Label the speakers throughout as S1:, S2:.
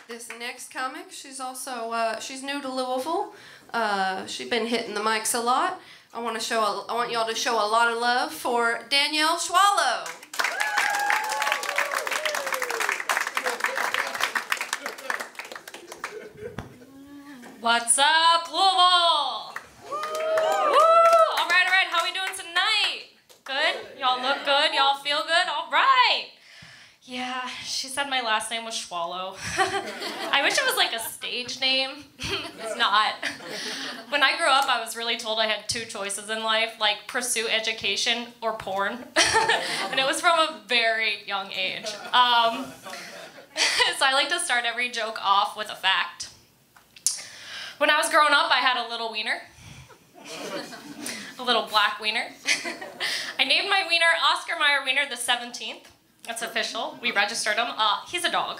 S1: This next comic, she's also she's new to Louisville. She's been hitting the mics a lot. I want y'all to show a lot of love for Richard Schwolow.
S2: What's up, Louisville? Woo! All right. How we doing tonight? Good? Y'all look good? Y'all feel good? All right. Yeah, she said my last name was Schwolow. I wish it was like a stage name. It's not. When I grew up, I was really told I had two choices in life, like pursue education or porn. And it was from a very young age. So I like to start every joke off with a fact. When I was growing up, I had a little wiener. A little black wiener. I named my wiener Oscar Mayer Wiener the 17th. That's official. We registered him. He's a dog.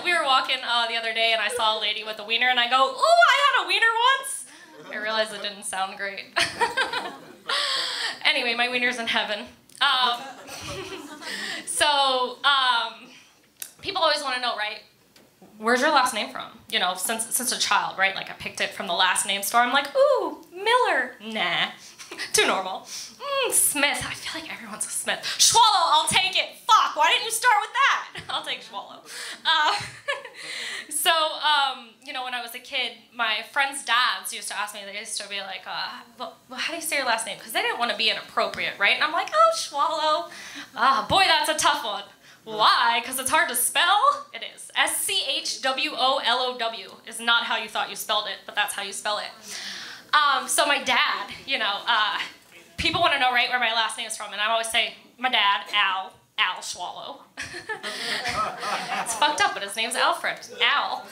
S2: We were walking the other day and I saw a lady with a wiener and I go, "Ooh, I had a wiener once." I realized it didn't sound great. Anyway, my wiener's in heaven. People always want to know, right? Where's your last name from? You know, since a child, right? Like I picked it from the last name store. I'm like, ooh, Miller. Nah, too normal. Smith. I feel like everyone's a Smith. Schwolow. I'll take it. Fuck. Why didn't you start with that? I'll take Schwolow. You know, when I was a kid, my friends' dads used to ask me. They used to be like, well, how do you say your last name? Because they didn't want to be inappropriate, right? And I'm like, oh, Schwolow. Boy, that's a tough one. Why? Because it's hard to spell? It is. S-C-H-W-O-L-O-W is not how you thought you spelled it, but that's how you spell it. So my dad, you know, people want to know, right, where my last name is from, and I always say, my dad, Al Schwolow. It's fucked up, but his name's Alfred. Al.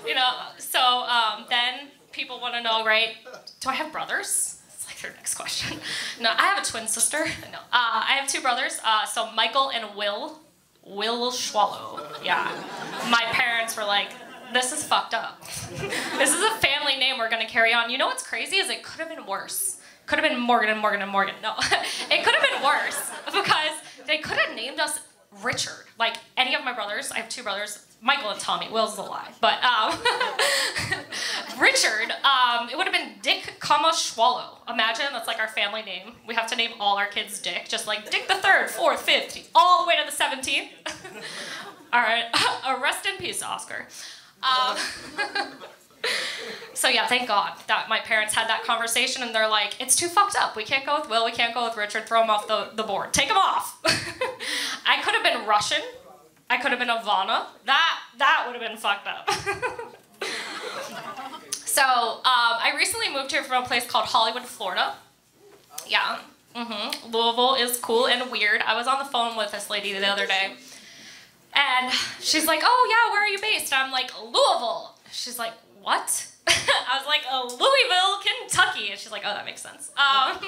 S2: You know, so then people want to know, right, do I have brothers? Their next question. No, I have a twin sister. No, I have two brothers. So Michael and Will Schwolow. Yeah, my parents were like, "This is fucked up. This is a family name we're gonna carry on." You know what's crazy is it could have been worse. Could have been Morgan and Morgan and Morgan. No, it could have been worse because they could have named us Richard. Like any of my brothers. I have two brothers. Michael and Tommy. Will's a lie. But Richard, it would have been Dick, Schwolow. Imagine, that's like our family name. We have to name all our kids Dick, just like Dick the 3rd, 4th, 5th, all the way to the 17th. All right, rest in peace, Oscar. So yeah, thank God that my parents had that conversation and they're like, it's too fucked up. We can't go with Will, we can't go with Richard, throw him off the board. Take him off. I could have been Russian. I could have been Ivana. That would have been fucked up. So, I recently moved here from a place called Hollywood, Florida. Yeah. Louisville is cool and weird. I was on the phone with this lady the other day. And she's like, "Oh yeah, where are you based?" I'm like, "Louisville." She's like, "What?" I was like, "Louisville, Kentucky." And she's like, "Oh, that makes sense." I've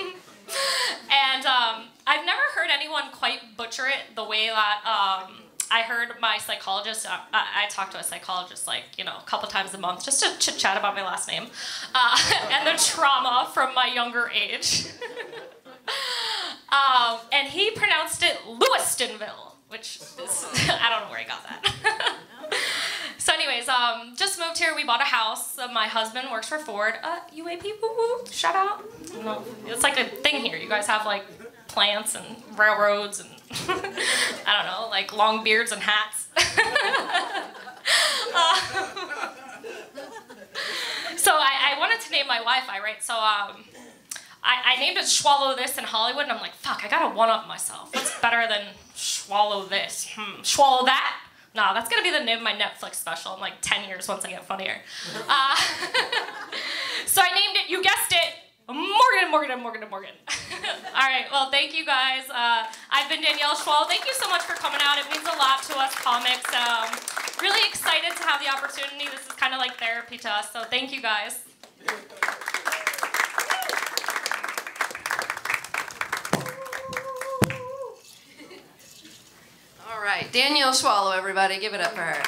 S2: never heard anyone quite butcher it the way that, I heard my psychologist, I talk to a psychologist like, you know, a couple times a month just to chit-chat about my last name and the trauma from my younger age. And he pronounced it Lewistonville, which is, I don't know where he got that. So anyways, just moved here, we bought a house. My husband works for Ford. UAP, woo-woo, shout out. No, it's like a thing here. You guys have like plants and railroads and I don't know, like long beards and hats. So I wanted to name my Wi-Fi, right? So I named it Schwolow this in Hollywood, and I'm like, fuck, I gotta one-up myself. What's better than Schwolow this? Schwolow that? Nah, that's gonna be the name of my Netflix special in like 10 years once I get funnier. So I named it, you guessed it, Morgan. All right, well, thank you guys. I've been Richard Schwolow. Thank you so much for coming out. It means a lot to us comics. Really excited to have the opportunity. This is kind of like therapy to us, so thank you guys.
S1: All right, Richard Schwolow, everybody. Give it up for her.